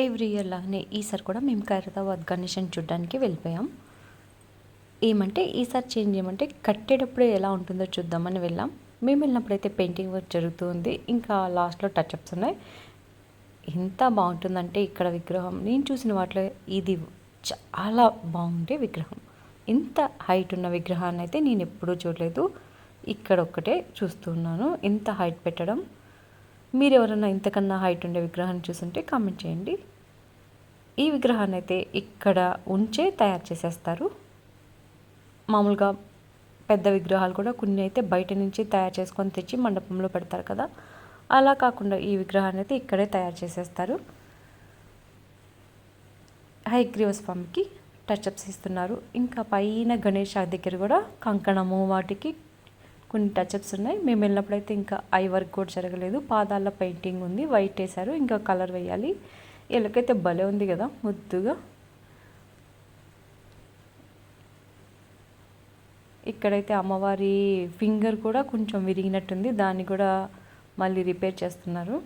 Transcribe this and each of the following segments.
Every year లాగానే ఈసారి కూడా మేము ఖైరతాబాద్ గణేషని చూడడానికి వెళ్ళిపోయాం. ఏమంటే ఈసారి చేంజ్ ఏమంటే కట్టేటప్పుడే ఎలా ఉంటుందో చూద్దామని వెళ్ళాం. మేము వెళ్ళినప్పుడైతే పెయింటింగ్ వర్క్ జరుగుతూ ఉంది, ఇంకా లాస్ట్లో టచ్అప్స్ ఉన్నాయి. ఎంత బాగుంటుందంటే ఇక్కడ విగ్రహం నేను చూసిన వాటిలో ఇది చాలా బాగుండే విగ్రహం. ఇంత హైట్ ఉన్న విగ్రహాన్ని అయితే నేను ఎప్పుడూ చూడలేదు. ఇక్కడ ఒక్కటే చూస్తున్నాను ఇంత హైట్ పెట్టడం. మీరు ఎవరైనా ఇంతకన్నా హైట్ ఉండే విగ్రహాన్ని చూస్తుంటే కామెంట్ చేయండి. ఈ విగ్రహాన్ని అయితే ఇక్కడ ఉంచే తయారు చేసేస్తారు. మామూలుగా పెద్ద విగ్రహాలు కూడా కొన్ని అయితే బయట నుంచి తయారు చేసుకొని తెచ్చి మండపంలో పెడతారు కదా, అలా కాకుండా ఈ విగ్రహాన్ని అయితే ఇక్కడే తయారు చేసేస్తారు. హయగ్రీవ స్వామికి టచ్అప్స్ ఇస్తున్నారు. ఇంకా పైన గణేష్ దగ్గర కూడా కంకణము వాటికి కొన్ని టచ్అప్స్ ఉన్నాయి. మేము వెళ్ళినప్పుడైతే ఇంకా ఐ వర్క్ కూడా జరగలేదు. పాదాల పెయింటింగ్ ఉంది, వైట్ వేశారు, ఇంకా కలర్ వేయాలి. వీళ్ళకైతే భలే ఉంది కదా ముద్దుగా. ఇక్కడైతే అమ్మవారి ఫింగర్ కూడా కొంచెం విరిగినట్టుంది, దాన్ని కూడా మళ్ళీ రిపేర్ చేస్తున్నారు.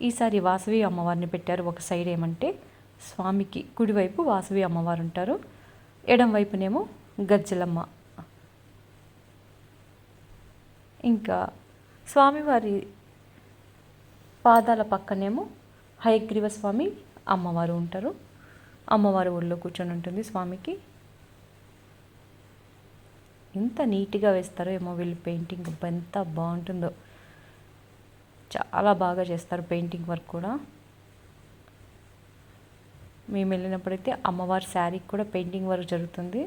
ఈసారి వాసవి అమ్మవారిని పెట్టారు. ఒక సైడ్ ఏమంటే స్వామికి కుడివైపు వాసవి అమ్మవారు ఉంటారు, ఎడం వైపునేమో గజ్జలమ్మ. ఇంకా స్వామివారి పాదాల పక్కనేమో హయగ్రీవ స్వామి అమ్మవారు ఉంటారు. అమ్మవారు ఒళ్ళో కూర్చొని ఉంటుంది స్వామికి. ఎంత నీట్గా వేస్తారో ఏమో వీళ్ళు పెయింటింగ్, ఎంత బాగుంటుందో. చాలా బాగా చేస్తారు పెయింటింగ్ వర్క్ కూడా. మేము వెళ్ళినప్పుడైతే అమ్మవారి శారీకి కూడా పెయింటింగ్ వర్క్ జరుగుతుంది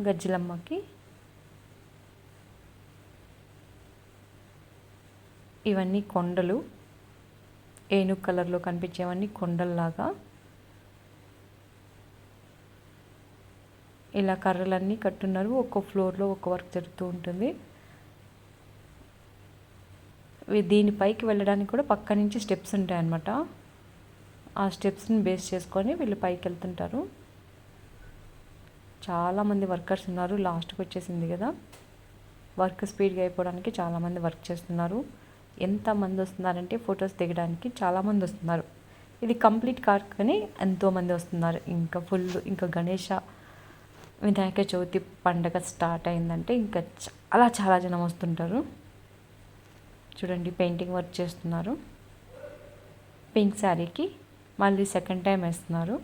గజ్జలమ్మకి. ఇవన్నీ కొండలు, ఏనుగు కలర్లో కనిపించేవన్నీ కొండల్లాగా. ఇలా కర్రలన్నీ కట్టున్నారు. ఒక్కో ఫ్లోర్లో ఒక్క వర్క్ జరుగుతూ ఉంటుంది. దీనిపైకి వెళ్ళడానికి కూడా పక్క నుంచి స్టెప్స్ ఉంటాయి అన్నమాట. ఆ స్టెప్స్ని బేస్ చేసుకొని వీళ్ళు పైకి వెళ్తుంటారు. చాలామంది వర్కర్స్ ఉన్నారు. లాస్ట్కి వచ్చేసింది కదా, వర్క్ స్పీడ్గా అయిపోవడానికి చాలామంది వర్క్ చేస్తున్నారు. ఎంతమంది వస్తున్నారంటే ఫొటోస్ దిగడానికి చాలామంది వస్తున్నారు. ఇది కంప్లీట్ కానీ ఎంతోమంది వస్తున్నారు. ఇంకా ఫుల్, ఇంకా గణేష వినాయక చవితి పండగ స్టార్ట్ అయిందంటే ఇంకా చాలా జనం వస్తుంటారు. చూడండి పెయింటింగ్ వర్క్ చేస్తున్నారు. పింక్ శారీకి మళ్ళీ సెకండ్ టైం వేస్తున్నారు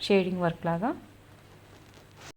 షేడింగ్ వర్క్ లాగా.